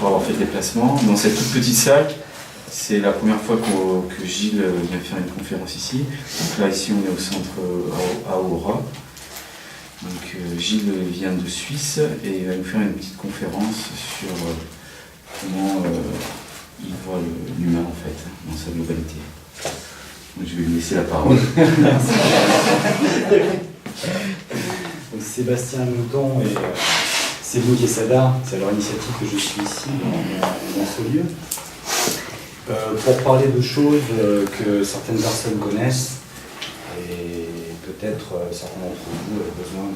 pour avoir fait le déplacement. Dans cette toute petite salle, c'est la première fois que Gilles vient faire une conférence ici. Donc là, ici, on est au centre Aura. Donc Gilles vient de Suisse et il va nous faire une petite conférence sur comment il voit l'humain en fait, dans sa globalité. Donc, je vais lui laisser la parole. Donc, Sébastien Mouton et Sebou Quesada, c'est à leur initiative que je suis ici dans ce lieu. Pour parler de choses que certaines personnes connaissent et peut-être certains d'entre vous ont besoin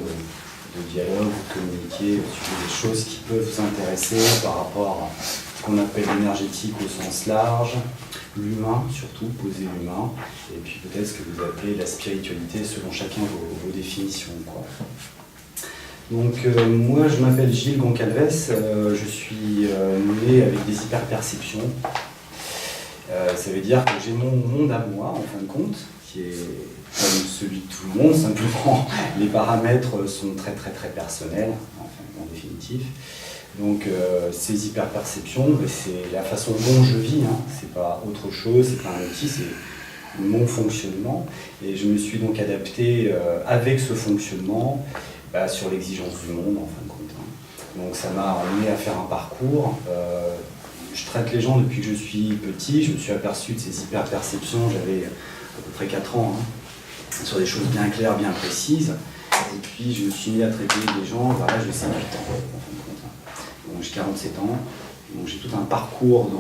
de dialogue, de communiquer sur des choses qui peuvent vous intéresser par rapport à ce qu'on appelle l'énergétique au sens large, l'humain surtout, poser l'humain, et puis peut-être ce que vous appelez la spiritualité selon chacun vos définitions, quoi. Donc moi je m'appelle Gilles Goncalves, je suis né avec des hyperperceptions. Ça veut dire que j'ai mon monde à moi en fin de compte, qui est comme celui de tout le monde, simplement les paramètres sont très personnels, en définitive. Donc ces hyperperceptions, c'est la façon dont je vis, hein. C'est pas autre chose, c'est pas un outil, c'est mon fonctionnement. Et je me suis donc adapté avec ce fonctionnement sur l'exigence du monde en fin de compte, hein. Donc ça m'a amené à faire un parcours. Je traite les gens depuis que je suis petit, je me suis aperçu de ces hyperperceptions, j'avais à peu près 4 ans, hein, sur des choses bien claires, bien précises. Et puis je me suis mis à traiter des gens vers l'âge de 5-8 ans, en fin de compte, hein. Donc j'ai 47 ans, donc j'ai tout un parcours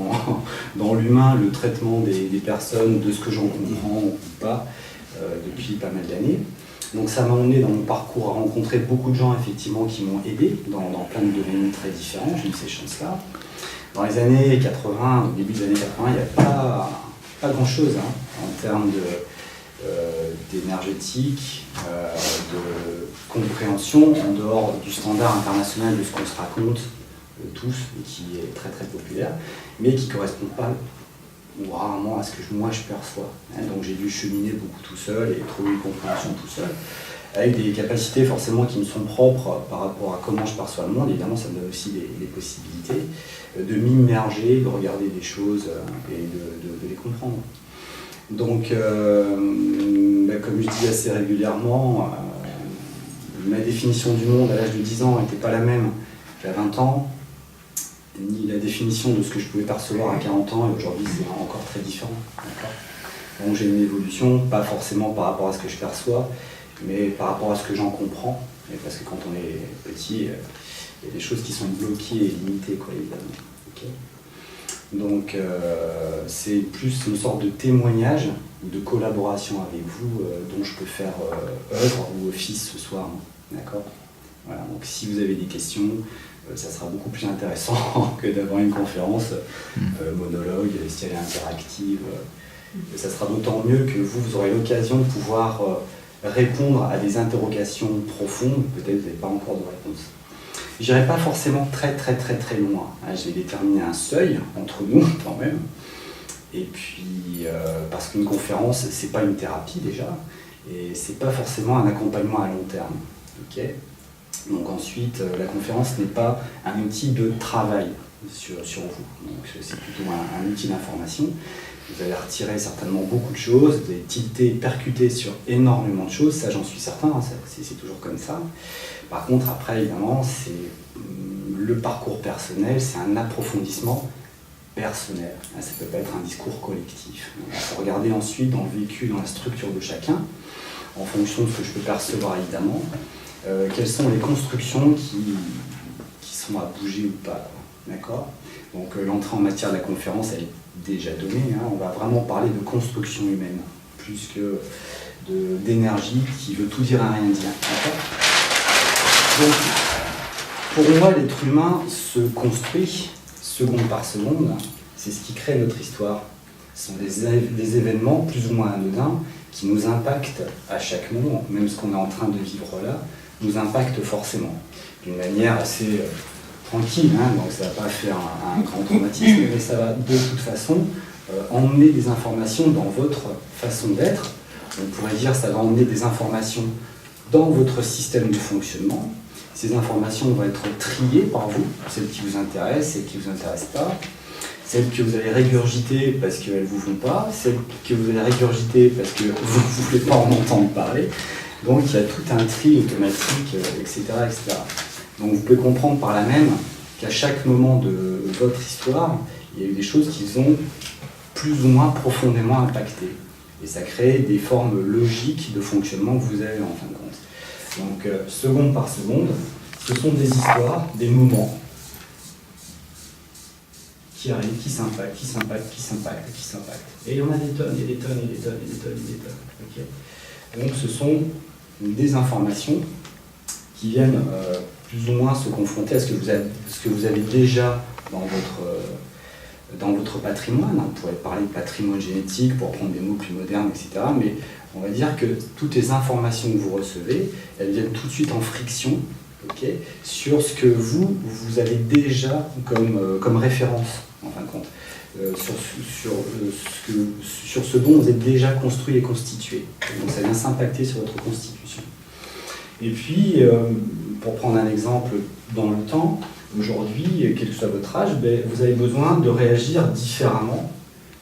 dans l'humain, le traitement des personnes, de ce que j'en comprends ou pas, depuis pas mal d'années. Donc ça m'a emmené dans mon parcours à rencontrer beaucoup de gens effectivement qui m'ont aidé dans plein de domaines très différents, j'ai eu ces chances-là. Dans les années 80, au début des années 80, il n'y a pas grand-chose, hein, en termes d'énergétique, de compréhension, en dehors du standard international de ce qu'on se raconte tous, et qui est très populaire, mais qui ne correspond pas ou rarement à ce que moi je perçois. Hein. Donc j'ai dû cheminer beaucoup tout seul et trouver une compréhension tout seul, avec des capacités forcément qui me sont propres par rapport à comment je perçois le monde. Évidemment, ça me donne aussi les possibilités de m'immerger, de regarder des choses et de les comprendre. Donc, comme je dis assez régulièrement, ma définition du monde à l'âge de 10 ans n'était pas la même qu'à 20 ans, ni la définition de ce que je pouvais percevoir à 40 ans, et aujourd'hui c'est encore très différent. Donc j'ai une évolution, pas forcément par rapport à ce que je perçois, mais par rapport à ce que j'en comprends, et parce que quand on est petit, il y a des choses qui sont bloquées et limitées, quoi, évidemment. Okay. Donc c'est plus une sorte de témoignage ou de collaboration avec vous dont je peux faire œuvre ou office ce soir. D'accord ? Voilà, donc si vous avez des questions, ça sera beaucoup plus intéressant que d'avoir une conférence monologue, si elle est interactive. Ça sera d'autant mieux que vous aurez l'occasion de pouvoir répondre à des interrogations profondes, peut-être vous n'avez pas encore de réponse. Je n'irai pas forcément très loin. Hein. Je vais déterminer un seuil entre nous quand même. Et puis, parce qu'une conférence, c'est pas une thérapie déjà, et c'est pas forcément un accompagnement à long terme. Okay. Donc ensuite, la conférence n'est pas un outil de travail sur vous. Donc c'est plutôt un outil d'information. Vous allez retirer certainement beaucoup de choses, vous allez tilter, percuter sur énormément de choses, ça j'en suis certain, hein, c'est toujours comme ça. Par contre, après, évidemment, c'est le parcours personnel, c'est un approfondissement personnel. Ça ne peut pas être un discours collectif. Il faut regarder ensuite dans le vécu, dans la structure de chacun, en fonction de ce que je peux percevoir évidemment, quelles sont les constructions qui sont à bouger ou pas. D'accord ? Donc l'entrée en matière de la conférence, elle est déjà donnée. Hein. On va vraiment parler de construction humaine, plus que d'énergie qui veut tout dire à rien dire. Donc, pour moi, l'être humain se construit seconde par seconde. C'est ce qui crée notre histoire. Ce sont des événements plus ou moins anodins qui nous impactent à chaque moment. Même ce qu'on est en train de vivre là nous impacte forcément. D'une manière assez tranquille, hein, donc ça ne va pas faire un grand traumatisme, mais ça va de toute façon emmener des informations dans votre façon d'être. On pourrait dire que ça va emmener des informations dans votre système de fonctionnement, Ces informations vont être triées par vous, celles qui vous intéressent, celles qui ne vous intéressent pas, celles que vous allez régurgiter parce qu'elles ne vous vont pas, celles que vous allez régurgiter parce que vous ne voulez pas en entendre parler. Donc il y a tout un tri automatique, etc., etc. Donc vous pouvez comprendre par là même qu'à chaque moment de votre histoire, il y a eu des choses qui vous ont plus ou moins profondément impacté. Et ça crée des formes logiques de fonctionnement que vous avez en fin de compte. Donc seconde par seconde, ce sont des histoires, des moments qui arrivent, qui s'impactent, qui s'impactent, qui s'impactent, qui s'impactent. Et il y en a des tonnes, et des tonnes, et des tonnes, et des tonnes, et des tonnes. Okay. Donc ce sont des informations qui viennent plus ou moins se confronter à ce que vous avez déjà dans votre patrimoine. On pourrait parler de patrimoine génétique pour prendre des mots plus modernes, etc. Mais on va dire que toutes les informations que vous recevez, elles viennent tout de suite en friction, okay, sur ce que vous avez déjà comme référence, en fin de compte. Sur ce dont vous êtes déjà construit et constitué. Donc ça vient s'impacter sur votre constitution. Et puis, pour prendre un exemple dans le temps, aujourd'hui, quel que soit votre âge, vous avez besoin de réagir différemment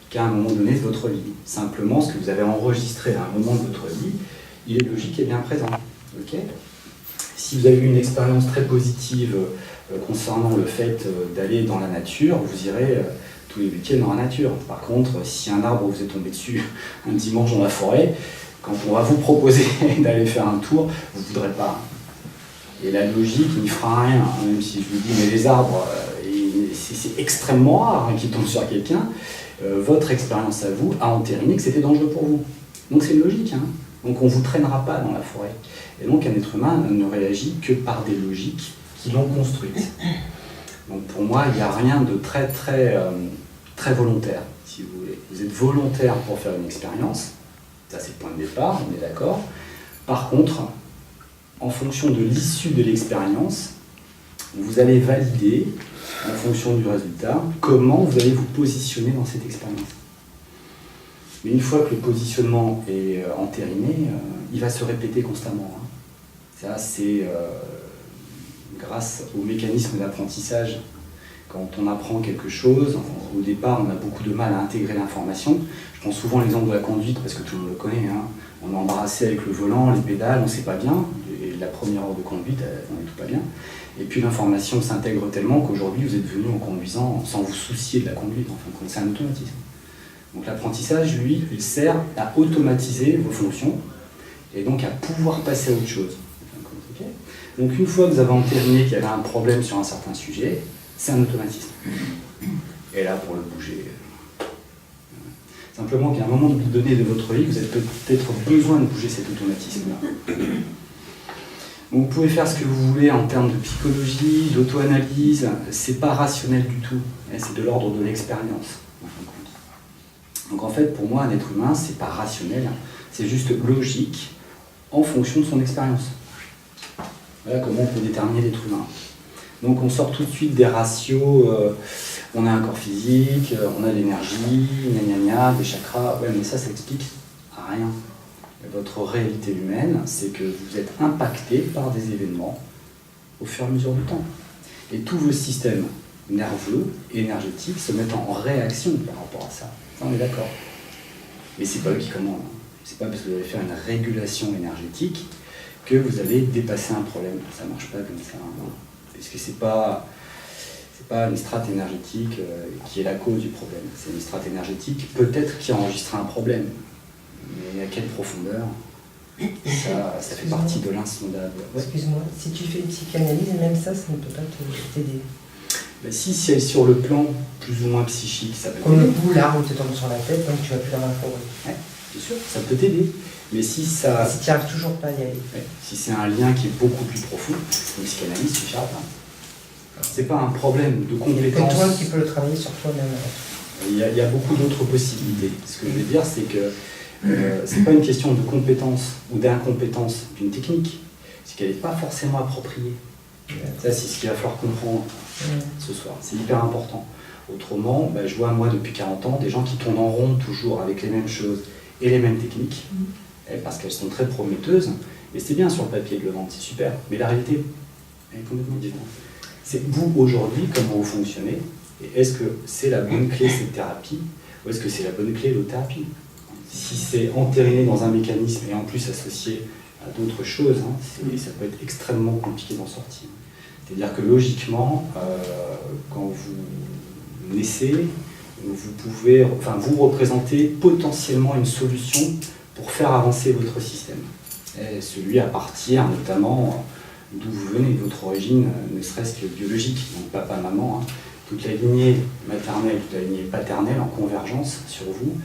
qu'à un moment donné de votre vie. Simplement, ce que vous avez enregistré à un moment de votre vie, il est logique et bien présent. Okay. Si vous avez eu une expérience très positive concernant le fait d'aller dans la nature, vous irez tous les week-ends dans la nature. Par contre, si un arbre vous est tombé dessus un dimanche dans la forêt, quand on va vous proposer d'aller faire un tour, vous ne voudrez pas. Et la logique n'y fera rien, même si je vous dis, mais les arbres, c'est extrêmement rare qu'ils tombent sur quelqu'un. Votre expérience à vous a entériné que c'était dangereux pour vous. Donc c'est une logique. Hein. Donc on ne vous traînera pas dans la forêt. Et donc un être humain ne réagit que par des logiques qui l'ont construite. Donc pour moi, il n'y a rien de très, très, très volontaire, si vous voulez. Vous êtes volontaire pour faire une expérience. Ça, c'est le point de départ, on est d'accord. Par contre, en fonction de l'issue de l'expérience, vous allez valider, en fonction du résultat, comment vous allez vous positionner dans cette expérience. Mais une fois que le positionnement est entériné, il va se répéter constamment. Hein. Ça, c'est grâce au mécanisme d'apprentissage. Quand on apprend quelque chose, au départ, on a beaucoup de mal à intégrer l'information. Je prends souvent l'exemple de la conduite, parce que tout le monde le connaît. Hein. On est embarrassé avec le volant, les pédales, on ne sait pas bien. Et la première heure de conduite, on n'est tout pas bien. Et puis l'information s'intègre tellement qu'aujourd'hui, vous êtes venu en conduisant sans vous soucier de la conduite. Enfin, c'est un automatisme. Donc l'apprentissage, lui, il sert à automatiser vos fonctions et donc à pouvoir passer à autre chose. Okay. Donc une fois que vous avez entériné qu'il y avait un problème sur un certain sujet, c'est un automatisme. Et là, pour le bouger... Simplement qu'à un moment donné de votre vie, vous avez peut-être besoin de bouger cet automatisme-là. Donc vous pouvez faire ce que vous voulez en termes de psychologie, d'auto-analyse, c'est pas rationnel du tout, c'est de l'ordre de l'expérience. Donc en fait, pour moi, un être humain, c'est pas rationnel, c'est juste logique en fonction de son expérience. Voilà comment on peut déterminer l'être humain. Donc on sort tout de suite des ratios, on a un corps physique, on a l'énergie, gna gna gna, des chakras, ouais mais ça explique rien. Votre réalité humaine, c'est que vous êtes impacté par des événements au fur et à mesure du temps. Et tous vos systèmes nerveux, énergétiques, se mettent en réaction par rapport à ça. Ça, on est d'accord. Mais c'est pas eux qui commandent. C'est pas parce que vous allez faire une régulation énergétique que vous allez dépasser un problème. Ça marche pas comme ça. Hein. Parce que c'est pas une strate énergétique qui est la cause du problème. C'est une strate énergétique peut-être qui a enregistré un problème. Mais à quelle profondeur? Ça fait partie de l'insondable. Ouais. Excuse-moi, si tu fais une psychanalyse, même ça ne peut pas t'aider. Ben si c'est sur le plan plus ou moins psychique, ça peut Comme t'aider. le coup, l'arbre te tombe sur la tête, donc tu vas plus dans la forêt. Ouais, bien sûr, ça peut t'aider. Mais si ça... Si tu n'y arrives toujours pas à y aller. Ouais, si c'est un lien qui est beaucoup plus profond, une psychanalyse suffira pas. C'est pas un problème de Il n'y a que compétence. toi qui peux le travailler sur toi-même. Il y a beaucoup d'autres possibilités. Ce que je veux dire, c'est que c'est pas une question de compétence ou d'incompétence d'une technique, c'est qu'elle n'est pas forcément appropriée. Ça, c'est ce qu'il va falloir comprendre ce soir. C'est hyper important. Autrement, je vois moi depuis 40 ans des gens qui tournent en rond toujours avec les mêmes choses et les mêmes techniques, parce qu'elles sont très prometteuses. Et c'est bien sur le papier de le vendre, c'est super. Mais la réalité, Elle est complètement différente. C'est vous, aujourd'hui, comment vous fonctionnez, et est-ce que c'est la bonne clé, cette thérapie, ou est-ce que c'est la bonne clé, l'autre thérapie? Si c'est entériné dans un mécanisme et en plus associé à d'autres choses, hein, ça peut être extrêmement compliqué d'en sortir. C'est-à-dire que logiquement, quand vous naissez, vous représentez potentiellement une solution pour faire avancer votre système. Et celui à partir notamment d'où vous venez, votre origine, ne serait-ce que biologique, donc papa, maman, hein, toute la lignée maternelle, toute la lignée paternelle en convergence sur vous,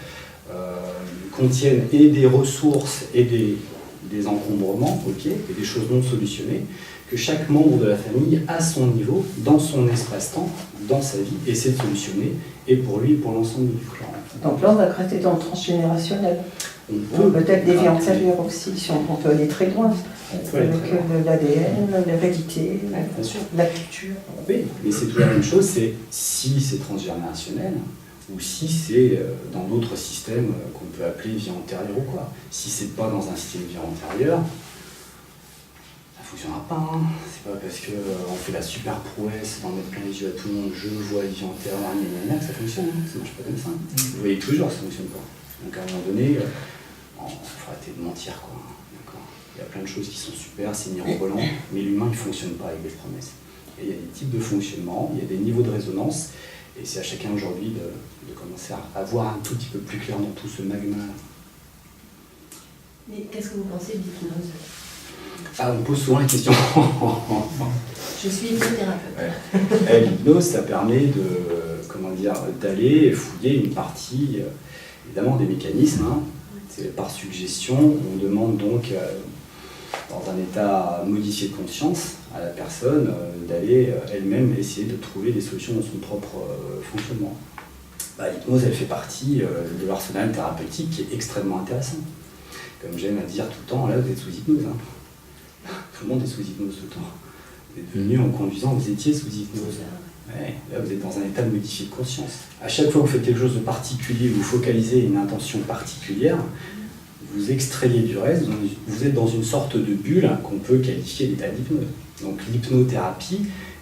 contiennent et des ressources et des encombrements, et des choses non solutionnées, que chaque membre de la famille, à son niveau, dans son espace-temps, dans sa vie, essaie de solutionner, et pour lui et pour l'ensemble du clan. Donc là, on va rester dans le transgénérationnel. On peut peut-être des vies antérieures aussi, si on peut aller très loin, avec l'ADN, l'hérédité, la culture. Oui, mais c'est toujours la même chose, c'est si c'est transgénérationnel, ou si c'est dans d'autres systèmes qu'on peut appeler vie antérieure ou quoi. Si c'est pas dans un système vie antérieure, ça ne fonctionnera pas. Hein. C'est pas parce qu'on fait la super prouesse d'en mettre plein les yeux à tout le monde, je vois les vies antérieures, que ça fonctionne. Hein. Ça ne marche pas comme ça. Vous voyez toujours, ça ne fonctionne pas. Donc à un moment donné, il faut arrêter de mentir, quoi. Il y a plein de choses qui sont super, c'est mirobolant, mais l'humain, il ne fonctionne pas avec des promesses. Et il y a des types de fonctionnement, il y a des niveaux de résonance, et c'est à chacun aujourd'hui de commencer à voir un tout petit peu plus clair dans tout ce magma. Mais qu'est-ce que vous pensez de l'hypnose? Ah, on pose souvent la question. Je suis hypnothérapeute. Ouais. L'hypnose, ça permet d'aller fouiller une partie, évidemment, des mécanismes. Hein. C'est par suggestion, on demande donc, dans un état modifié de conscience, à la personne d'aller elle-même essayer de trouver des solutions dans son propre fonctionnement. L'hypnose, elle fait partie de l'arsenal thérapeutique qui est extrêmement intéressant. Comme j'aime à dire tout le temps, là vous êtes sous hypnose. Hein. Tout le monde est sous hypnose tout le temps. Vous êtes venu en conduisant, vous étiez sous hypnose. Ouais, là vous êtes dans un état modifié de conscience. À chaque fois que vous faites quelque chose de particulier, vous focalisez une intention particulière, vous extrayez du reste, vous êtes dans une sorte de bulle qu'on peut qualifier d'état d'hypnose. Donc l'hypnothérapie,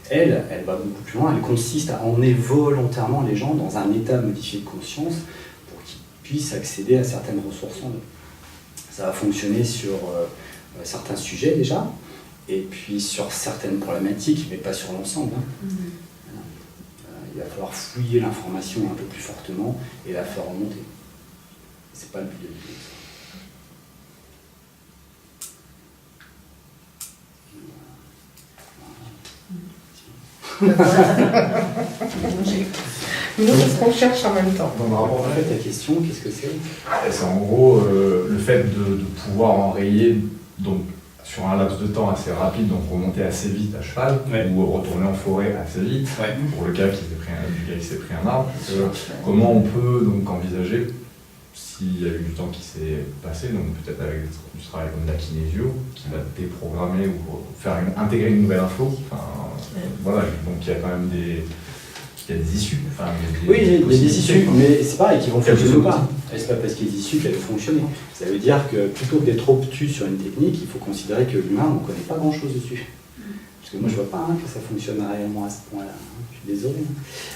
elle va beaucoup plus loin, elle consiste à emmener volontairement les gens dans un état modifié de conscience pour qu'ils puissent accéder à certaines ressources en eux. Ça va fonctionner sur certains sujets déjà, et puis sur certaines problématiques, mais pas sur l'ensemble. Hein. Il va falloir fouiller l'information un peu plus fortement et la faire remonter. C'est pas le but de l'hypnose. Nous, c'est ce qu'on cherche en même temps. Par rapport à ta question, qu'est-ce que c'est? C'est en gros le fait de pouvoir enrayer donc, sur un laps de temps assez rapide, donc remonter assez vite à cheval, ou retourner en forêt assez vite, pour le gars qui s'est pris un arbre. Comment on peut donc envisager, s'il y a eu du temps qui s'est passé, donc peut-être avec du travail comme la kinésio, qui va déprogrammer ou faire intégrer une nouvelle info. Voilà, donc il y a quand même des issues. Oui, il y a des issues, mais c'est pareil, qui vont fonctionner ou pas. C'est pas parce qu'il y a des issues qu'elles vont fonctionner. Ça veut dire que plutôt que d'être obtus sur une technique, il faut considérer que l'humain, on ne connaît pas grand-chose dessus. Parce que moi, je ne vois pas que ça fonctionne réellement à ce point-là. Je suis désolé.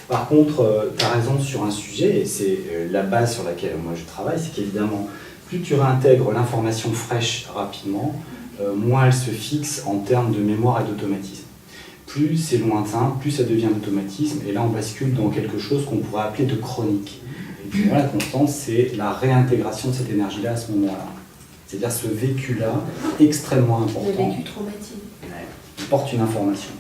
Par contre, tu as raison sur un sujet, et c'est la base sur laquelle moi je travaille, c'est qu'évidemment, plus tu réintègres l'information fraîche rapidement, moins elle se fixe en termes de mémoire et d'automatisme. Plus c'est lointain, plus ça devient d'automatisme, et là on bascule dans quelque chose qu'on pourrait appeler de chronique. Et puis moi, la constante, c'est la réintégration de cette énergie-là à ce moment-là. C'est-à-dire ce vécu-là, extrêmement important. Le vécu traumatique. Il porte une information.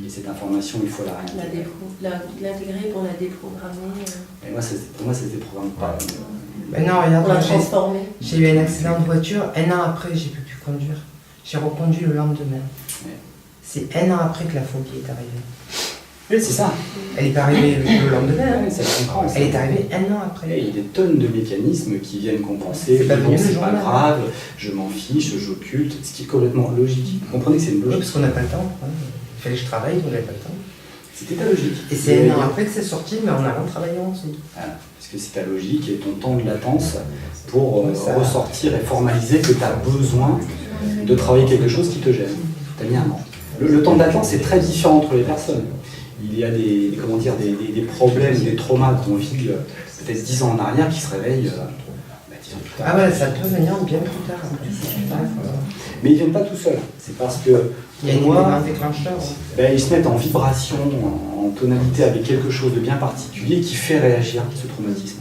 Et cette information, il faut la réintégrer. L'intégrer pour la déprogrammer. Et moi, pour moi, ça se déprogramme pas. Mais non, regarde, Pour la transformer. J'ai eu un accident de voiture, un an après, j'ai pu plus conduire. J'ai reconduit le lendemain. C'est un an après que la phobie est arrivée. Oui, c'est ça. Elle n'est pas arrivée le lendemain. Ça se comprend. Elle est arrivée un an après. Et il y a des tonnes de mécanismes qui viennent compenser. C'est pas bon, c'est jour pas là. grave, je m'en fiche, j'occulte, ce qui est complètement logique. Vous comprenez que c'est une Oui, logique. parce qu'on n'a pas le temps. Hein. Il fallait que je travaille, on n'avait pas le temps. C'était ta logique. Et c'est un an après que c'est sorti, mais on a retravaillé ensuite. Voilà. Parce que c'est ta logique et ton temps de latence pour ressortir et formaliser que tu as besoin de travailler quelque chose qui te gêne. Tu as mis un an. Le temps de latence est très différent entre les personnes. Il y a des problèmes, des traumas qu'on vit peut-être 10 ans en arrière qui se réveillent 10 ans plus tard. Ah ouais, ça peut venir bien plus tard. Mais ils ne viennent pas tout seuls. C'est parce que il y a un déclencheur. Ils se mettent en vibration, en tonalité avec quelque chose de bien particulier qui fait réagir ce traumatisme.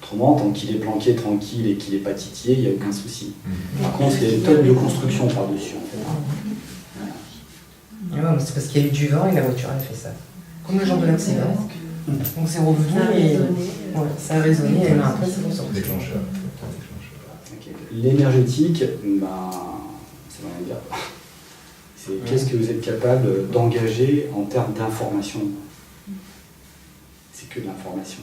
Autrement, tant qu'il est planqué tranquille et qu'il n'est pas titillé, il n'y a aucun souci. Par contre, il y a une tonne de construction par-dessus. C'est parce qu'il y a eu du vent et la voiture a fait ça. Comme le genre de l'accident. Donc c'est revenu et ça a résonné et après c'est ressorti. Déclencheur. L'énergétique, ça veut rien dire. C'est qu'est-ce que vous êtes capable d'engager en termes d'information. C'est que de l'information.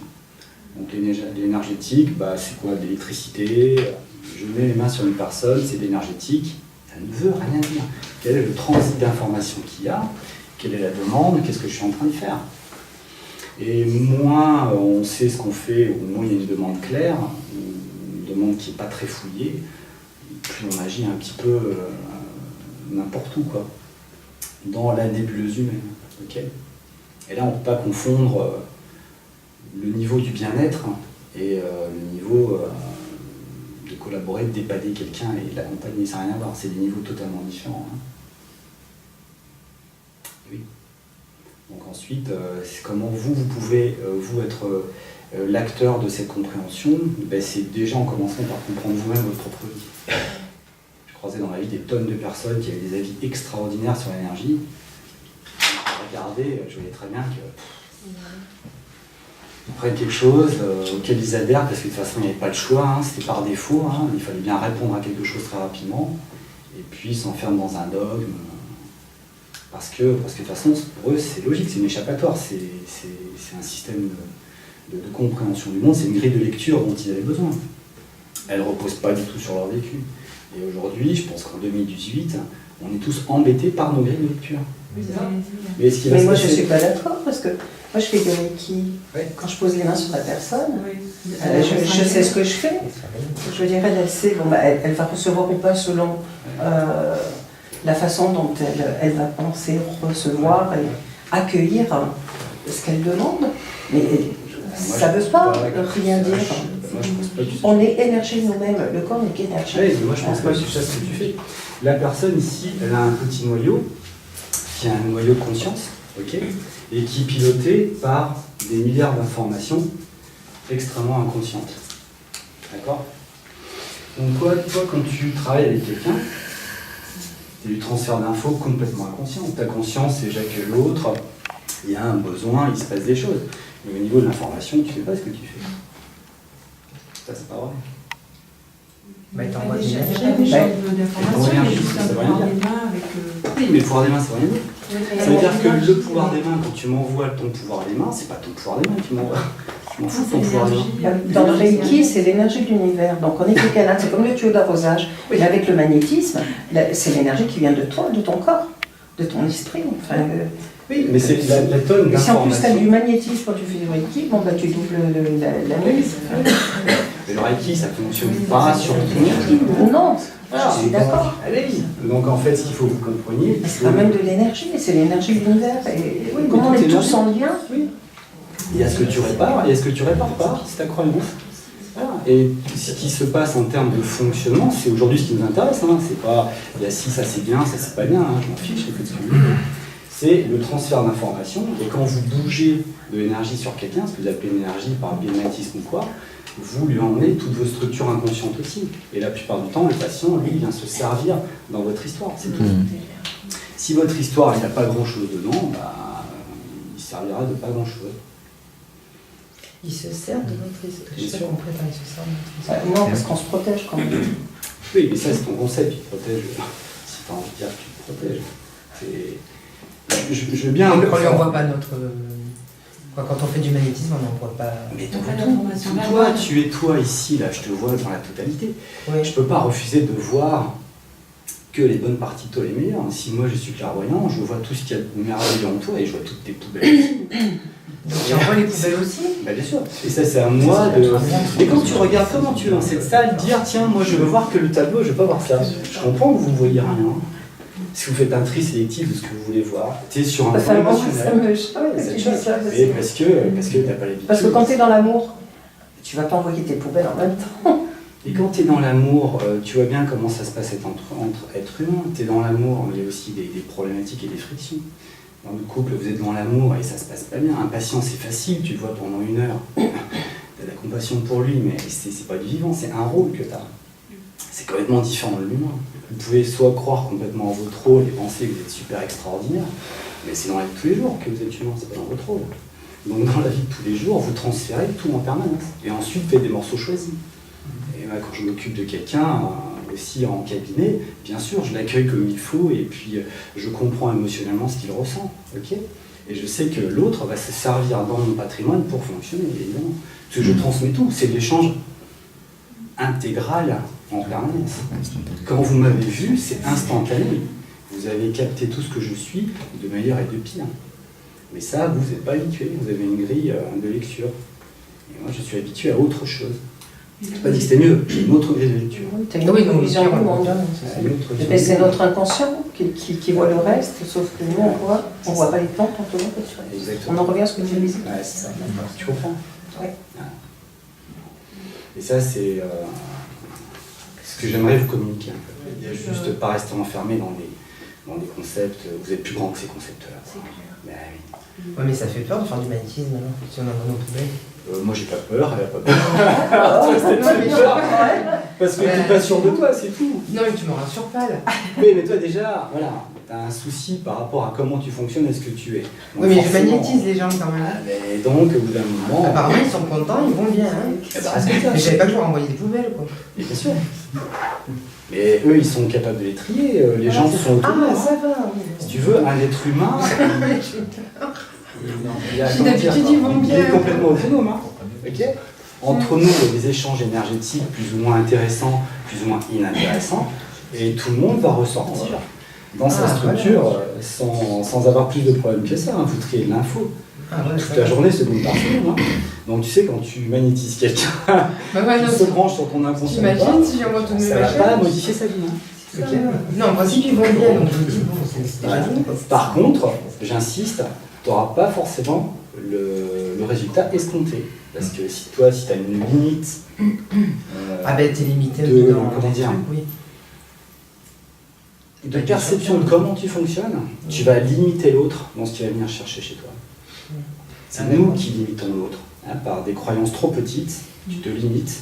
Donc l'énergétique, c'est quoi? De l'électricité. Je mets les mains sur une personne, c'est de l'énergétique. Ça ne veut rien dire. Quel est le transit d'information qu'il y a? Quelle est la demande? Qu'est-ce que je suis en train de faire? Et moins on sait ce qu'on fait, ou moins il y a une demande claire, une demande qui n'est pas très fouillée, plus on agit un petit peu n'importe où, quoi, dans la nébuleuse humaine. Okay, et là, on ne peut pas confondre le niveau du bien-être et le niveau de collaborer, de dépanner quelqu'un et de l'accompagner, ça n'a rien à voir, c'est des niveaux totalement différents. Oui. Donc ensuite, c'est comment vous pouvez, vous, être l'acteur de cette compréhension. C'est déjà en commençant par comprendre vous-même votre propre vie. Je croisais dans ma vie des tonnes de personnes qui avaient des avis extraordinaires sur l'énergie. Regardez, je voyais très bien que ils prennent quelque chose auquel ils adhèrent parce que de toute façon il n'y avait pas le choix, c'était par défaut, il fallait bien répondre à quelque chose très rapidement, et puis ils s'enferment dans un dogme. Parce que de toute façon, pour eux, c'est logique, c'est une échappatoire, c'est un système de compréhension du monde, c'est une grille de lecture dont ils avaient besoin. Elle ne repose pas du tout sur leur vécu. Et aujourd'hui, je pense qu'en 2018, on est tous embêtés par nos grilles de lecture. Mais moi, je ne suis pas d'accord, parce que moi, je fais du Reiki. Quand je pose les mains sur la personne, je sais ce que je fais. Je veux dire, elle sait, elle va recevoir ou pas selon la façon dont elle va penser, recevoir et accueillir ce qu'elle demande. Mais ça ne veut pas rien dire. On est énergie nous-mêmes, le corps n'est qu'énergie. Oui, mais moi je pense pas que c'est ça ce que tu fais. La personne ici, elle a un petit noyau, qui est un noyau de conscience, et qui est piloté par des milliards d'informations extrêmement inconscientes. D'accord? Donc toi, quand tu travailles avec quelqu'un, c'est du transfert d'infos complètement inconscient. Ta conscience éjacule l'autre, il y a un besoin, il se passe des choses. Mais au niveau de l'information, tu ne sais pas ce que tu fais. Ça, c'est pas vrai. T'envoies des échanges d'informations, mais juste un pouvoir des mains avec... Oui, mais le pouvoir des mains, ça veut rien dire. Ça veut dire que le pouvoir des mains, quand tu m'envoies ton pouvoir des mains, c'est pas ton pouvoir des mains que tu m'envoies. Je m'en fous de ton pouvoir des mains. Dans le Reiki, c'est l'énergie de l'univers. Donc on est des canaux, c'est comme le tuyau d'arrosage. Mais avec le magnétisme, c'est l'énergie qui vient de toi, de ton corps, de ton esprit. Enfin, oui, mais c'est la tonne d'informations. Si en plus tu as du magnétisme quand tu fais du Reiki, tu doubles la mise. Mais le Reiki, ça ne fonctionne pas sur tout le monde. Non, je suis d'accord. Donc en fait, ce qu'il faut que vous compreniez... C'est quand même de l'énergie, c'est l'énergie de l'univers. Et comme on est tous en lien... Il y a ce que tu répares, et est-ce que tu répares pas, c'est ta croyance. Voilà. Et ce qui se passe en termes de fonctionnement, c'est aujourd'hui ce qui nous intéresse. C'est pas, il y a si ça c'est bien, ça c'est pas bien, je m'en fiche, je fais ce que je veux. C'est le transfert d'informations, et quand vous bougez de l'énergie sur quelqu'un, ce que vous appelez l'énergie par biais de magnétisme ou quoi, vous lui emmenez toutes vos structures inconscientes aussi. Et la plupart du temps, le patient, lui, vient se servir dans votre histoire, c'est tout. Si votre histoire, il n'y a pas grand-chose dedans, il servira de pas grand-chose. Il se sert de notre histoire. Je sais pas compris, il se sert de notre histoire. Non, parce qu'on se protège quand même. Oui, mais ça, c'est ton concept, tu te protèges. Si tu as envie de dire que tu te protèges. Je veux bien... On ne voit pas notre... Quand on fait du magnétisme, on n'en voit pas... Mais toi, tu es toi ici, là, je te vois dans la totalité. Oui. Je ne peux pas refuser de voir que les bonnes parties de toi, les meilleures. Si moi, je suis clairvoyant, je vois tout ce qu'il y a de merveilleux en toi et je vois toutes tes poubelles. Donc tu envoies les poubelles aussi? Bien sûr. Et ça, c'est à moi de... Et quand tu regardes comment tu es dans cette salle, dire, tiens, moi, je veux voir que le tableau, je ne veux pas voir ça. Je comprends que vous ne voyez rien. Si vous faites un tri sélectif de ce que vous voulez voir, tu es sur un plan Moi, ça émotionnel. me choque que tu dis ça. Parce que tu n'as pas l'habitude. Parce que quand tu es dans l'amour, tu vas pas envoyer tes poubelles en même temps. Et quand tu es dans l'amour, tu vois bien comment ça se passe entre êtres humains. Tu es dans l'amour, mais il y a aussi des problématiques et des frictions. Dans le couple, vous êtes dans l'amour et ça se passe pas bien. Un patient, c'est facile, tu le vois pendant 1 heure. Tu as de la compassion pour lui, mais c'est pas du vivant, c'est un rôle que tu as. C'est complètement différent de l'humain. Vous pouvez soit croire complètement en votre rôle et penser que vous êtes super extraordinaire, mais c'est dans la vie de tous les jours que vous êtes humain, c'est pas dans votre rôle. Donc dans la vie de tous les jours, vous transférez tout en permanence. Et ensuite, faites des morceaux choisis. Et moi, quand je m'occupe de quelqu'un, aussi en cabinet, bien sûr, je l'accueille comme il faut et puis je comprends émotionnellement ce qu'il ressent. Okay, et je sais que l'autre va se servir dans mon patrimoine pour fonctionner, évidemment. Parce que je transmets tout, c'est de l'échange intégral en permanence. Quand vous m'avez vu, c'est instantané. Vous avez capté tout ce que je suis, de meilleur et de pire. Mais ça, vous n'êtes pas habitué, vous avez une grille de lecture. Et moi, je suis habitué à autre chose. Je n'ai pas dit que c'était mieux, j'ai une autre grille de lecture. Tu as une vision du monde. Mais c'est notre inconscient qui voit le reste, sauf que nous, on voit pas les plantes, on te voit que tu restes. Exactement. On en revient à ce que tu disais. Ouais, c'est ça. Tu comprends? Oui. Et ça, c'est ce que j'aimerais vous communiquer un peu. Il y a juste pas rester enfermé dans des concepts. Vous êtes plus grand que ces concepts-là. Mais oui. Ouais, mais ça fait peur de faire du magnétisme, alors, si on a nos poubelles. Moi, j'ai pas peur, elle a pas peur. Parce que tu n'es pas sûr de toi, c'est tout. Non, mais tu me rassures pas, là. Oui, mais toi, déjà, voilà, tu as un souci par rapport à comment tu fonctionnes et ce que tu es. Donc, oui, mais je magnétise les gens quand même. Et donc, au bout d'un moment. Apparemment, ils sont contents, ils vont bien. Hein. Mais je savais pas que je leur envoyais des poubelles, quoi. Et bien sûr. Mais eux, ils sont capables de les trier. Les gens sont autonomes. Ah, ça va. Si tu veux, un être humain. D'habitude, ils vont bien. Il est complètement autonome. Hein. Okay. Entre nous, il y a des échanges énergétiques plus ou moins intéressants, plus ou moins inintéressants, et tout le monde va ressortir dans sa structure sans avoir plus de problèmes que ça. Hein. Vous triez de l'info. Toute la journée, c'est bon par jour. Hein. Donc tu sais, quand tu magnétises quelqu'un, qui se branche sur ton inconscient, t'imagines si j'envoie tout ça ne va pas modifier sa vie. Hein. Okay. Non, en principe, ils vont bien, donc je me dis, bon, c'est déjà bien. Par contre, j'insiste, tu n'auras pas forcément le résultat escompté. Parce que si tu as une limite. T'es limité comment dire, oui. De perception de comment tu fonctionnes, tu vas limiter l'autre dans ce qu'il va venir chercher chez toi. C'est nous qui limitons l'autre. Hein, par des croyances trop petites, tu te limites,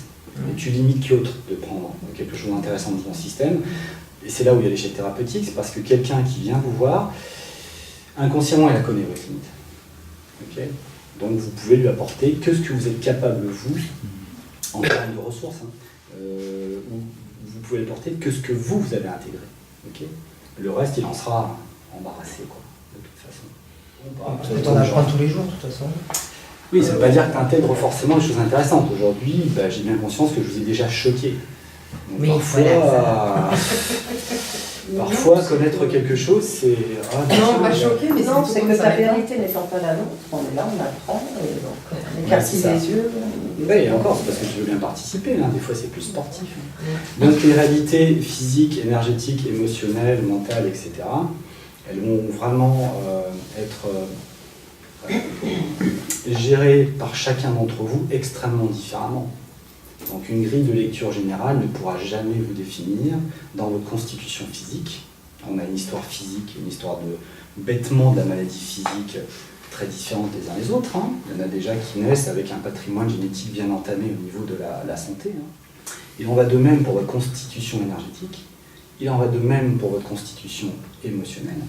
et tu limites l'autre de prendre quelque chose d'intéressant dans ton système. Et c'est là où il y a l'échec thérapeutique, c'est parce que quelqu'un qui vient vous voir, inconsciemment, il connaît votre limite. Okay. Donc vous pouvez lui apporter que ce que vous êtes capable, vous, en termes de ressources. Hein. Vous pouvez lui apporter que ce que vous avez intégré. Okay. Le reste, il en sera embarrassé, quoi, de toute façon. On apprend tous les jours, de toute façon. Oui, ça ne veut pas dire que tu intègres forcément des choses intéressantes. Aujourd'hui, j'ai bien conscience que je vous ai déjà choqué. Donc, oui, parfois, connaître quelque chose, c'est... non, pas choqué, mais non, c'est que ta vérité n'étant pas la nôtre. On est là, on apprend, et donc on écartille les yeux. Oui, et encore, c'est parce que tu veux bien participer. Hein. Des fois, c'est plus sportif. Donc, les réalités physiques, énergétiques, émotionnelles, mentales, etc., elles vont vraiment être gérées par chacun d'entre vous extrêmement différemment. Donc une grille de lecture générale ne pourra jamais vous définir dans votre constitution physique. On a une histoire physique, une histoire de bêtement de la maladie physique très différente les uns les autres. Hein. Il y en a déjà qui naissent avec un patrimoine génétique bien entamé au niveau de la santé. Hein. Il en va de même pour votre constitution énergétique, il en va de même pour votre constitution émotionnelle,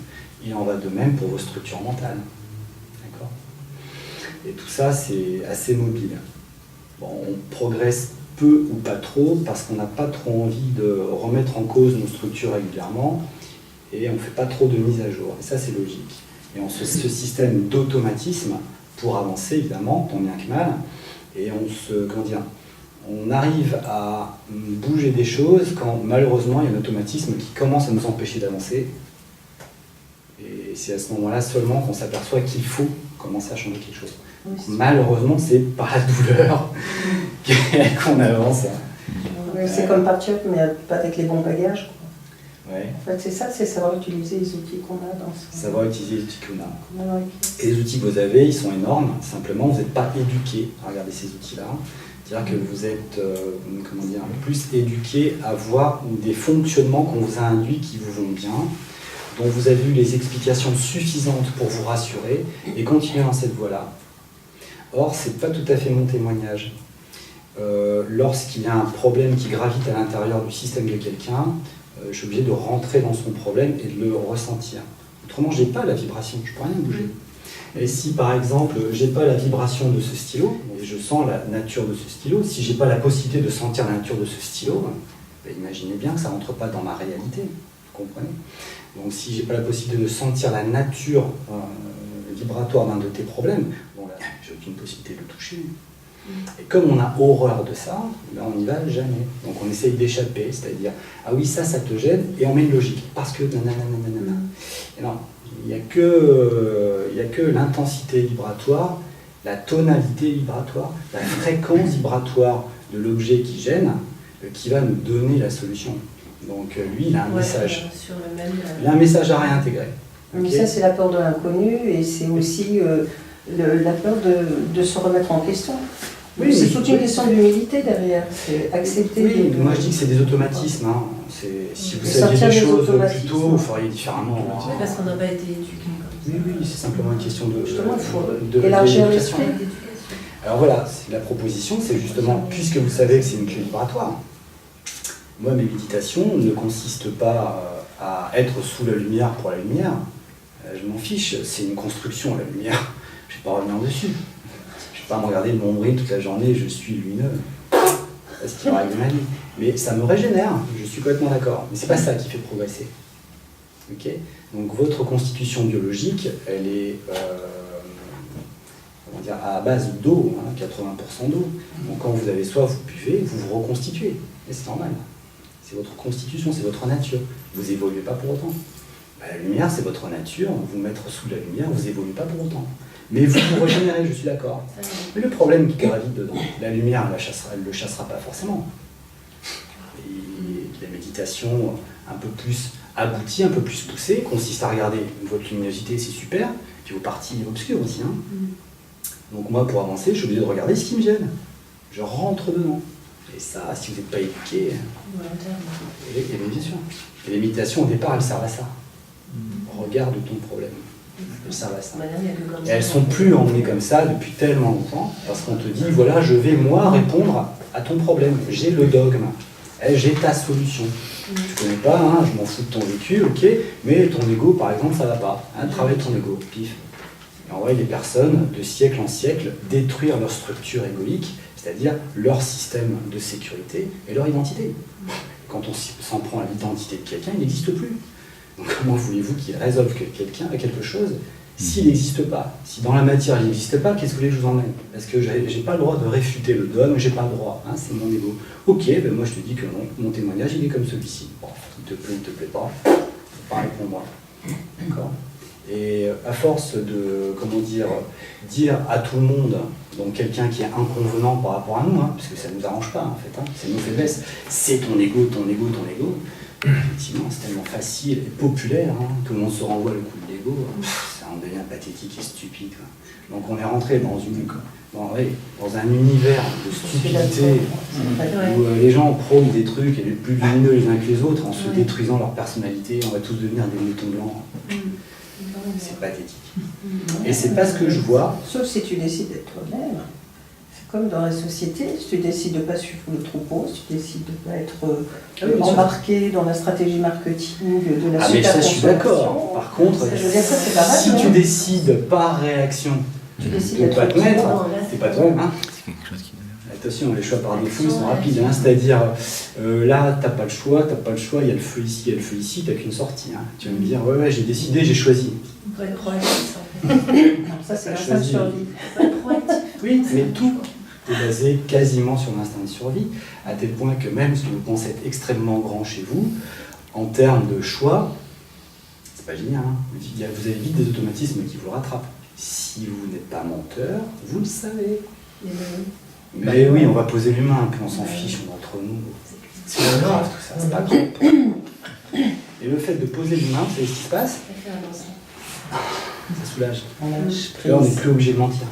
il en va de même pour vos structures mentales. D'accord ? Et tout ça, c'est assez mobile. Bon, on progresse peu ou pas trop parce qu'on n'a pas trop envie de remettre en cause nos structures régulièrement et on ne fait pas trop de mise à jour. Et ça, c'est logique. Et on se ce système d'automatisme pour avancer, évidemment, tant bien que mal, et on arrive à bouger des choses quand malheureusement il y a un automatisme qui commence à nous empêcher d'avancer. Et c'est à ce moment-là seulement qu'on s'aperçoit qu'il faut commencer à changer quelque chose. Oui, malheureusement, c'est par la douleur qu'on avance. Oui, c'est comme partir, mais pas avec les bons bagages. Ouais. En fait, c'est ça, c'est savoir utiliser les outils qu'on a dans ce... Savoir utiliser les outils qu'on a. Ouais. Et les outils que vous avez, ils sont énormes. Simplement, vous n'êtes pas éduqué à regarder ces outils-là. C'est-à-dire que vous êtes plus éduqué à voir des fonctionnements qu'on vous a induits qui vous vont bien, dont vous avez eu les explications suffisantes pour vous rassurer et continuer dans cette voie-là. Or, ce n'est pas tout à fait mon témoignage. Lorsqu'il y a un problème qui gravite à l'intérieur du système de quelqu'un, je suis obligé de rentrer dans son problème et de le ressentir. Autrement, je n'ai pas la vibration, je ne peux rien bouger. Et si par exemple, je n'ai pas la vibration de ce stylo, et je sens la nature de ce stylo, si je n'ai pas la possibilité de sentir la nature de ce stylo, imaginez bien que ça ne rentre pas dans ma réalité, vous comprenez? Donc si je n'ai pas la possibilité de sentir la nature vibratoire d'un de tes problèmes, bon là, j'ai aucune possibilité de le toucher. Et comme on a horreur de ça, ben on n'y va jamais. Donc on essaye d'échapper, c'est-à-dire, ah oui, ça te gêne, et on met une logique, parce que nanana. Et non, il n'y a que l'intensité vibratoire, la tonalité vibratoire, la fréquence vibratoire de l'objet qui gêne, qui va nous donner la solution. Donc lui, il a un message. Il a un message à réintégrer. Mais ça, c'est la peur de l'inconnu, et c'est aussi la peur de se remettre en question. Oui, c'est toute une question d'humilité derrière, c'est accepter. Oui, moi je dis que c'est des automatismes. Hein. Si vous saviez des choses plus tôt, vous feriez différemment. Oui, parce qu'on n'a pas été éduqué. Oui, c'est simplement une question de élargir l'esprit. Alors voilà, la proposition, c'est justement, puisque vous savez que c'est une clé vibratoire, moi mes méditations ne consistent pas à être sous la lumière pour la lumière. Je m'en fiche, c'est une construction la lumière. Je ne vais pas revenir dessus. Je ne vais pas me regarder le nombril toute la journée, je suis lumineux. C'est ce qui va arriver ma vie. Mais ça me régénère, je suis complètement d'accord. Mais ce n'est pas ça qui fait progresser. Okay. Donc votre constitution biologique, elle est à base d'eau, 80% d'eau. Donc quand vous avez soif, vous buvez, vous vous reconstituez. Et c'est normal. C'est votre constitution, c'est votre nature. Vous n'évoluez pas pour autant. La lumière, c'est votre nature. Vous mettre sous la lumière, vous n'évoluez pas pour autant. Mais vous vous régénérez, je suis d'accord. Mais le problème qui gravite dedans, la lumière, elle ne le chassera pas forcément. Et la méditation un peu plus aboutie, un peu plus poussée, consiste à regarder votre luminosité, c'est super, puis vos parties obscures aussi. Hein. Donc moi, pour avancer, je suis obligé de regarder ce qui me gêne. Je rentre dedans. Et ça, si vous n'êtes pas éduqué, et bien sûr. Et les méditations, au départ, elles servent à ça. Regarde ton problème. Elles servent à ça. Et elles sont plus emmenées comme ça depuis tellement longtemps, parce qu'on te dit, voilà, je vais moi répondre à ton problème. J'ai le dogme. J'ai ta solution. Tu ne connais pas, hein, je m'en fous de ton vécu, ok, mais ton ego, par exemple, ça ne va pas. Hein, travaille ton ego, pif. Et on voit les personnes, de siècle en siècle, détruire leur structure égoïque, c'est-à-dire leur système de sécurité et leur identité. Quand on s'en prend à l'identité de quelqu'un, il n'existe plus. Donc comment voulez-vous qu'il résolve quelque chose s'il n'existe pas? Si dans la matière il n'existe pas, qu'est-ce que vous voulez que je vous emmène? Parce que je n'ai pas le droit de réfuter le dogme, j'ai pas le droit, hein, c'est mon ego. Ok, ben moi je te dis que non, mon témoignage il est comme celui-ci. Bon, il te plaît pas, pareil pour moi. D'accord. Et à force de, dire à tout le monde, donc quelqu'un qui est inconvenant par rapport à nous, hein, parce que ça ne nous arrange pas en fait, hein, c'est nos faiblesses, c'est ton ego, ton ego, ton ego. Effectivement, c'est tellement facile et populaire, hein, tout le monde se renvoie le coup de l'ego, ça en devient pathétique et stupide. Quoi. Donc on est rentré dans un univers de stupidité où les gens prônent des trucs et les plus lumineux les uns que les autres en se détruisant leur personnalité, on va tous devenir des moutons blancs. C'est pathétique. Et c'est pas ce que je vois. Sauf si tu décides d'être toi-même. C'est comme dans la société, si tu décides de ne pas suivre le troupeau, si tu décides de ne pas être embarqué dans la stratégie marketing de la super mais ça, je suis d'accord. Par contre, si tu décides par réaction de ne pas te mettre, c'est pas toi-même. Hein. Attention, les choix par défaut, ils sont rapides. Hein. C'est-à-dire, là, t'as pas le choix, il y a le feu ici, il y a le feu ici, t'as qu'une sortie. Hein. Tu vas me dire, ouais, j'ai décidé, j'ai choisi. Ça, c'est l'instinct de survie. Oui, mais tout est basé quasiment sur l'instinct de survie, à tel point que même ce que vous pensez être extrêmement grand chez vous, en termes de choix, c'est pas génial. Hein. Vous avez vite des automatismes qui vous rattrapent. Si vous n'êtes pas menteur, vous le savez. Mais oui, on va poser l'humain, puis on s'en fiche, on est entre nous. C'est pas grave tout ça, c'est pas grave. Et Et le fait de poser l'humain, vous savez ce qui se passe? Ça soulage. Là, on n'est plus obligé de mentir.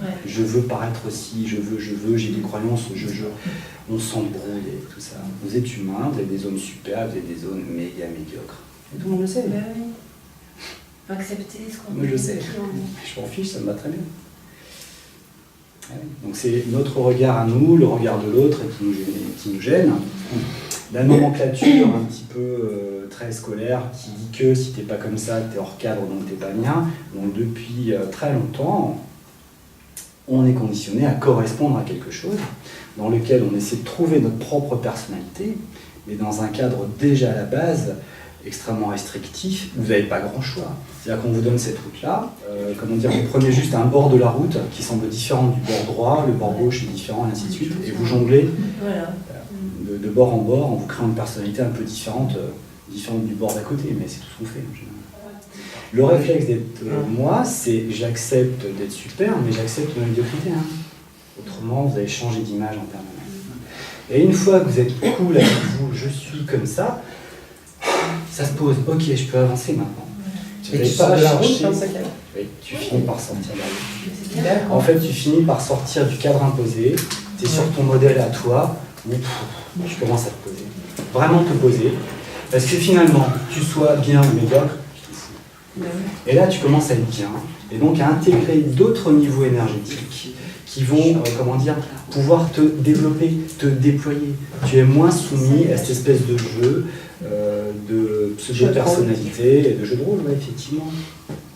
Ouais. Je veux paraître aussi, je veux, j'ai des croyances, on s'embrouille et tout ça. Vous êtes humain, vous avez des zones super, vous avez des zones méga médiocres. Et tout le monde le sait. Bah oui. Faut accepter ce qu'on Moi je le sais. Je m'en fiche, ça me va très bien. Donc c'est notre regard à nous, le regard de l'autre qui nous gêne. La nomenclature un petit peu très scolaire qui dit que si t'es pas comme ça, t'es hors cadre, donc t'es pas bien. Donc depuis très longtemps, on est conditionné à correspondre à quelque chose dans lequel on essaie de trouver notre propre personnalité, mais dans un cadre déjà à la base extrêmement restrictif, vous n'avez pas grand choix. C'est-à-dire qu'on vous donne cette route-là, vous prenez juste un bord de la route qui semble différent du bord droit, le bord gauche est différent, et ainsi de suite, et vous jonglez de bord en bord en vous créant une personnalité un peu différente du bord d'à côté, mais c'est tout ce qu'on fait en général. Le réflexe d'être moi, c'est j'accepte d'être super, mais j'accepte ma médiocrité. Hein. Autrement, vous allez changer d'image en permanence. Et une fois que vous êtes cool avec vous, je suis comme ça se pose, ok, je peux avancer maintenant. Et tu sors de la route dans ce cas? Oui, tu finis par sortir de la route. En fait, tu finis par sortir du cadre imposé, tu es sur ton modèle à toi, où tu commences à te poser. Vraiment te poser. Parce que finalement, tu sois bien ou médiocre, et là, tu commences à être bien, et donc à intégrer d'autres niveaux énergétiques qui vont, pouvoir te développer, te déployer. Tu es moins soumis à cette espèce de jeu, de pseudo-personnalité et de jeu de rôle, effectivement.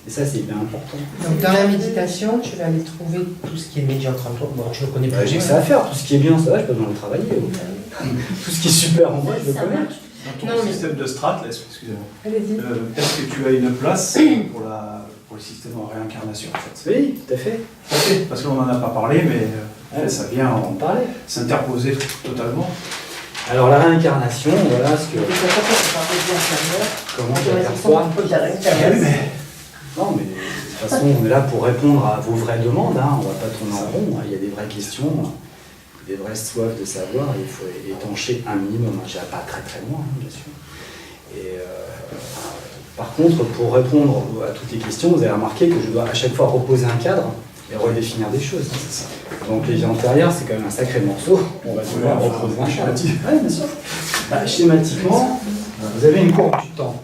Et ça, c'est hyper important. Donc, dans la méditation, tu vas aller trouver tout ce qui est médiocre en toi. Bon, tu le connais pas. J'ai que ça à faire. Tout ce qui est bien, ça va, je n'ai pas besoin de travailler. Tout ce qui est super en moi, je le connais. Dans ton système de strat, excusez-moi, Allez-y. est-ce que tu as une place pour le système en réincarnation en fait? Oui, tout à fait. Parce qu'on n'en a pas parlé, mais ça vient en parler, s'interposer totalement. Alors la réincarnation, voilà ce que... Comment j'aperçois? Non, mais de toute façon, on est là pour répondre à vos vraies demandes. Hein. On ne va pas tourner en rond. Hein. Il y a des vraies questions, des vraies soifs de savoir. Il faut étancher un minimum. Je n'irai pas très très loin, hein, bien sûr. Et par contre, pour répondre à toutes les questions, vous avez remarqué que je dois à chaque fois reposer un cadre et redéfinir des choses. Donc les vies antérieures, c'est quand même un sacré morceau. On va devoir reposer un cadre. Oui, bien sûr. Schématiquement, vous avez une courbe du temps.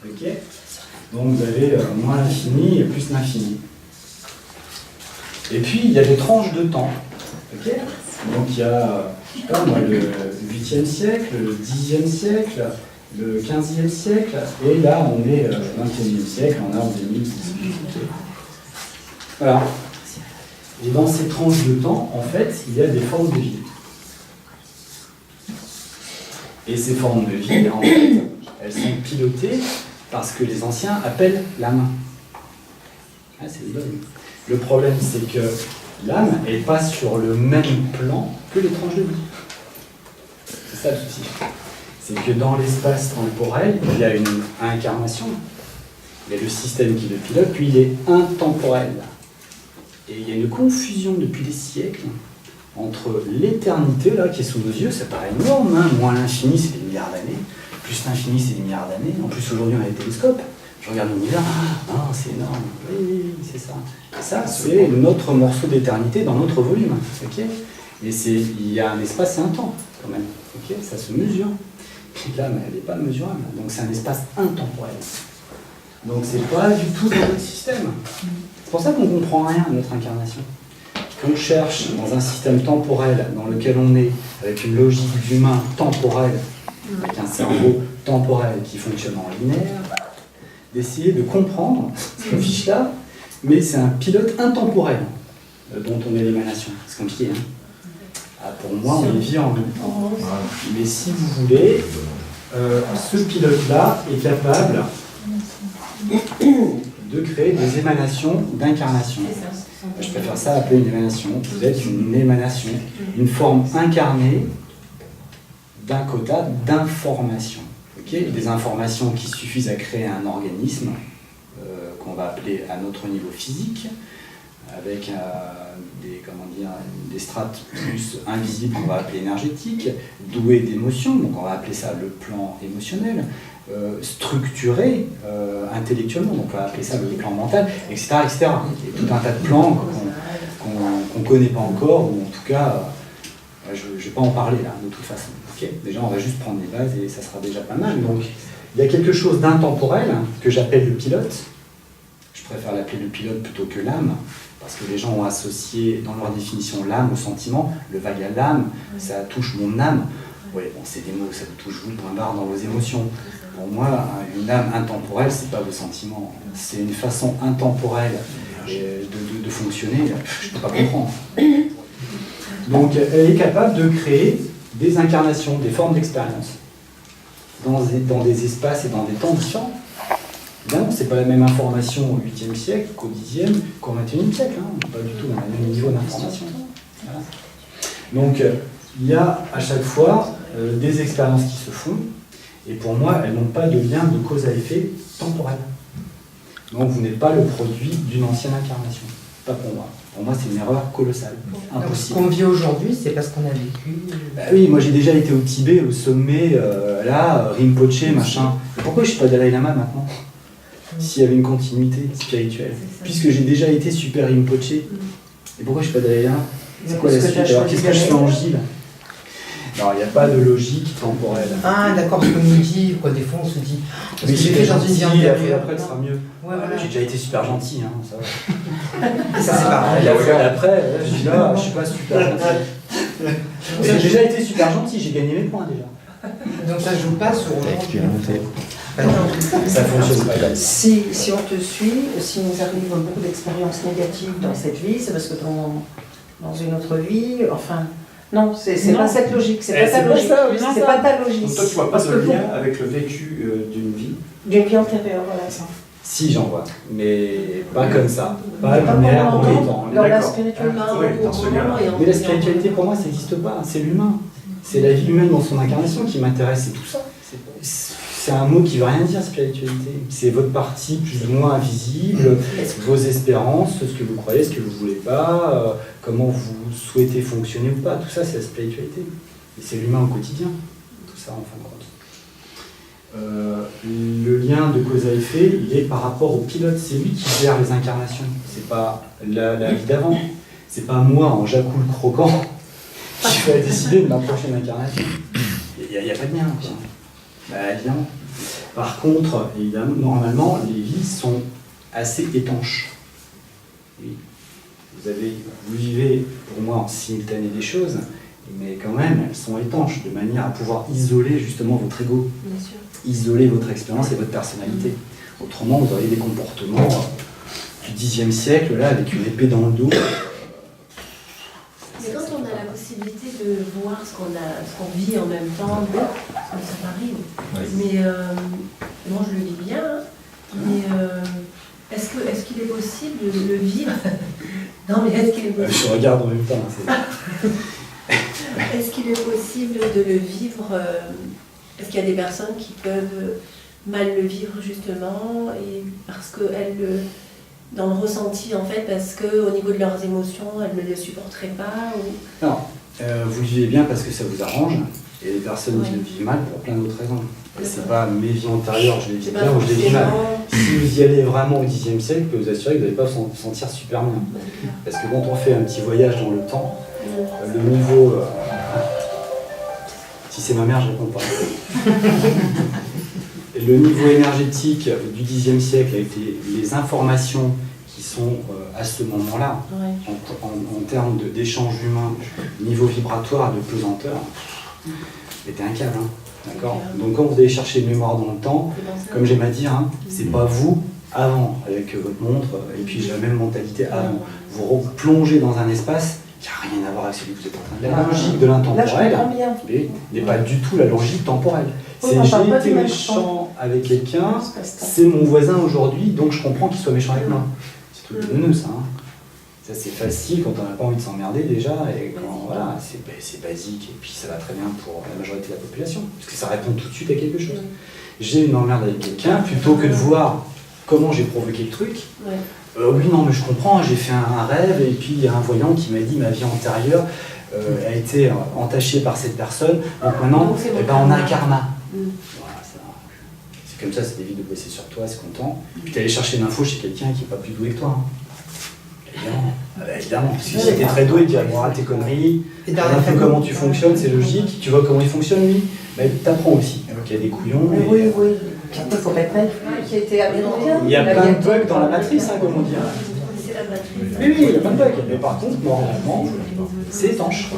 Ok. Donc vous avez moins l'infini et plus l'infini. Et puis il y a des tranches de temps. Okay. Donc il y a le 8e siècle, le 10e siècle, le 15e siècle, et là on est au 21e siècle, on est en 2018. Voilà. Et dans ces tranches de temps, en fait, il y a des formes de vie. Et ces formes de vie, en fait, elles sont pilotées parce que les anciens appellent l'âme. Ah, c'est une bonne. Le problème, c'est que l'âme, elle passe sur le même plan que les tranches de vie. C'est ça le souci. C'est que dans l'espace temporel, il y a une incarnation. Mais le système qui le pilote, lui, il est intemporel. Et il y a une confusion depuis des siècles entre l'éternité, là, qui est sous nos yeux, ça paraît énorme, hein. Moins l'infini, c'est des milliards d'années. Plus l'infini, c'est des milliards d'années. En plus, aujourd'hui, on a des télescopes. Je regarde l'univers, c'est énorme. Oui, c'est ça. Ça, c'est notre morceau d'éternité dans notre volume. Okay, mais il y a un espace et un temps, quand même. Okay, ça se mesure. Et là, elle n'est pas mesurable. Donc, c'est un espace intemporel. Donc, c'est pas du tout dans notre système. C'est pour ça qu'on ne comprend rien à notre incarnation. Qu'on cherche dans un système temporel dans lequel on est, avec une logique d'humain temporelle, avec un cerveau temporel qui fonctionne en linéaire, d'essayer de comprendre ce fiche là, mais c'est un pilote intemporel dont on est l'émanation. C'est compliqué, hein. Pour moi, on vit en même temps. Mais si vous voulez, ce pilote-là est capable de créer des émanations d'incarnation. Je préfère ça appeler une émanation. Vous êtes une émanation, une forme incarnée d'un quota d'informations. Okay, des informations qui suffisent à créer un organisme qu'on va appeler à notre niveau physique, avec des strates plus invisibles qu'on va appeler énergétiques, douées d'émotions, donc on va appeler ça le plan émotionnel, structuré intellectuellement, donc on va appeler ça le plan mental, etc. etc. Il y a tout un tas de plans qu'on ne connaît pas encore, ou en tout cas, je ne vais pas en parler là, de toute façon. Okay, déjà, on va juste prendre les bases et ça sera déjà pas mal. Donc, il y a quelque chose d'intemporel que j'appelle le pilote. Je préfère l'appeler le pilote plutôt que l'âme, parce que les gens ont associé dans leur définition l'âme au sentiment. Le vague à l'âme, ça touche mon âme. Oui, bon, c'est des mots, ça vous touche vous, point barre dans vos émotions. Pour moi, une âme intemporelle, c'est pas vos sentiments. C'est une façon intemporelle de fonctionner. Je ne peux pas comprendre. Donc, elle est capable de créer des incarnations, des formes d'expérience dans des espaces et dans des temps différents. Évidemment, ce n'est pas la même information au 8e siècle qu'au 10e, qu'au 21e siècle. On n'est pas du tout dans le même niveau d'information. Voilà. Donc, il y a à chaque fois des expériences qui se font, et pour moi, elles n'ont pas de lien de cause à effet temporel. Donc, vous n'êtes pas le produit d'une ancienne incarnation. Pas pour moi. Pour moi, c'est une erreur colossale. Impossible. Donc, ce qu'on vit aujourd'hui, c'est parce qu'on a vécu. Bah oui, moi j'ai déjà été au Tibet, au sommet, là, Rinpoche, machin. Pourquoi je ne suis pas Dalai Lama maintenant? S'il y avait une continuité spirituelle. Puisque j'ai déjà été super Rinpoche. Et pourquoi je ne suis pas Dalai Lama? C'est quoi la suite? Alors qu'est-ce que je fais en Gilles? Non, il n'y a pas de logique temporelle. Ah, d'accord, parce qu'on nous dit, quoi, des fois on se dit, parce que j'ai fait dans une vie antérieure. Après, ce sera mieux. Ouais, voilà. J'ai déjà été super gentil, hein, ça va. Et ça, c'est pareil. Après, là, je dis là, je suis pas super gentil. J'ai déjà été super gentil, j'ai gagné mes points déjà. Donc ça joue pas sur... Ça fonctionne pas comme ça. Si on te suit, si nous arrivons beaucoup d'expériences négatives dans cette vie, c'est parce que dans une autre vie, enfin... Non, c'est pas cette logique, c'est pas ta logique. C'est pas ta logique. Donc toi, tu vois pas de lien avec le vécu d'une vie? D'une vie antérieure, voilà ça. Si, j'en vois, mais pas comme ça. Pas linéaire pour les temps. Dans la spiritualité. Oui, dans ce lien-là. Mais la spiritualité, pour moi, ça n'existe pas. C'est l'humain. C'est la vie humaine dans son incarnation qui m'intéresse, c'est tout ça. C'est un mot qui ne veut rien dire, spiritualité. C'est votre partie plus ou moins invisible, vos espérances, ce que vous croyez, ce que vous ne voulez pas, comment vous souhaitez fonctionner ou pas. Tout ça, c'est la spiritualité. Et c'est l'humain au quotidien, tout ça, en fin de compte. Le lien de cause à effet, il est par rapport au pilote. C'est lui qui gère les incarnations. C'est pas la vie d'avant. C'est pas moi, en Jacou le croquant, qui va décider de ma prochaine incarnation. Il n'y a pas de lien, quoi. Bah, évidemment. Par contre, évidemment, normalement, les vies sont assez étanches. Oui. Vous vivez, pour moi, en simultané des choses, mais quand même, elles sont étanches, de manière à pouvoir isoler justement votre ego, isoler votre expérience et votre personnalité. Autrement, vous auriez des comportements du Xe siècle, là, avec une épée dans le dos. Mais quand on a la possibilité de voir ce qu'on vit en même temps, ça m'arrive. Oui. Mais moi je le vis bien, hein. Mais est-ce qu'il est possible de le vivre? Non, mais est-ce qu'il est possible... Je regarde en même temps. Est-ce qu'il est possible de le vivre? Est-ce qu'il y a des personnes qui peuvent mal le vivre justement, et parce qu'elles dans le ressenti en fait, parce qu'au niveau de leurs émotions, elles ne le supporteraient pas ou... Non, vous le vivez bien parce que ça vous arrange, et les personnes qui le vivent mal pour plein d'autres raisons. C'est pas mes vies antérieures, je les vis bien ou je les vis mal. Si vous y allez vraiment au Xe siècle, je peux vous assurer que vous n'allez pas vous sentir super bien. Parce que quand on fait un petit voyage dans le temps, le niveau... si c'est ma mère, je réponds pas. Le niveau énergétique du Xe siècle avec les informations qui sont à ce moment-là, en termes d'échange humain, niveau vibratoire, de pesanteur, c'était un câble. Hein, d'accord. Donc quand vous allez chercher une mémoire dans le temps, comme j'aime à dire, hein, c'est pas vous avant, avec votre montre, et puis j'ai la même mentalité avant. Vous plongez dans un espace qui n'a rien à voir avec celui que vous êtes en train de faire. La logique de l'intemporel n'est pas du tout la logique temporelle. C'est j'ai été méchant avec quelqu'un, c'est mon voisin aujourd'hui, donc je comprends qu'il soit méchant avec moi. C'est tout de neuneu, ça. Hein. Ça, c'est facile quand on n'a pas envie de s'emmerder déjà, et quand voilà, c'est basique, et puis ça va très bien pour la majorité de la population, parce que ça répond tout de suite à quelque chose. J'ai une emmerde avec quelqu'un, plutôt que de voir comment j'ai provoqué le truc. Oui, non, mais je comprends, j'ai fait un rêve, et puis il y a un voyant qui m'a dit ma vie antérieure a été entachée par cette personne, donc maintenant, on a un karma. Voilà, ça. Comme ça t'évite de bosser sur toi, c'est content. Puis t'es allé chercher l'info chez quelqu'un qui n'est pas plus doué que toi. Évidemment. Parce que si t'es très doué, tu dis ah, tes conneries, tu vois un peu comment tu fonctionnes, c'est logique, tu vois comment il fonctionne lui, mais t'apprends aussi. Donc il y a des couillons. Oui. Puis après, il faut pas être naïf, qui a été américain. Il y a plein de bugs dans la matrice, comme on dit. C'est la matrice. Oui, il y a plein de bugs. Mais par contre, normalement, c'est étanche.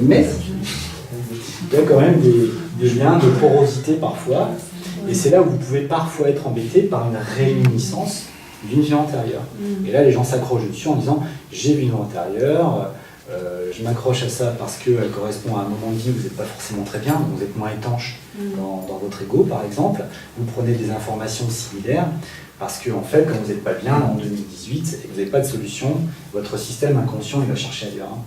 Mais il y a quand même des liens de porosité parfois. Et c'est là où vous pouvez parfois être embêté par une réminiscence d'une vie antérieure. Et là, les gens s'accrochent dessus en disant j'ai vu une vie antérieure, je m'accroche à ça parce qu'elle correspond à un moment de vie où vous n'êtes pas forcément très bien, donc vous êtes moins étanche dans votre ego, par exemple. Vous prenez des informations similaires parce que, en fait, quand vous n'êtes pas bien en 2018 et que vous n'avez pas de solution, votre système inconscient, il va chercher ailleurs.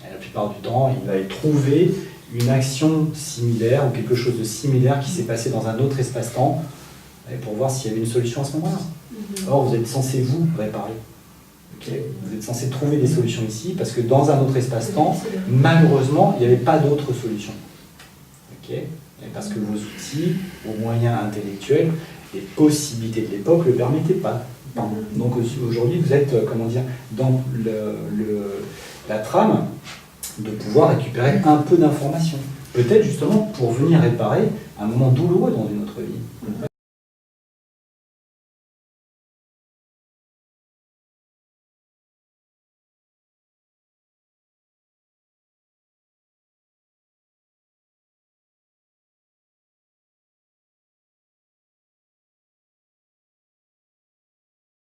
Et la plupart du temps, il va y trouver une action similaire ou quelque chose de similaire qui s'est passé dans un autre espace-temps pour voir s'il y avait une solution à ce moment-là. Or, vous êtes censé vous réparer. Okay. Vous êtes censé trouver des solutions ici parce que dans un autre espace-temps, malheureusement, il n'y avait pas d'autre solution. Okay. Et parce que vos outils, vos moyens intellectuels, les possibilités de l'époque ne le permettaient pas. Donc aujourd'hui, vous êtes, dans la trame de pouvoir récupérer un peu d'informations. Peut-être justement pour venir réparer un moment douloureux dans une autre vie.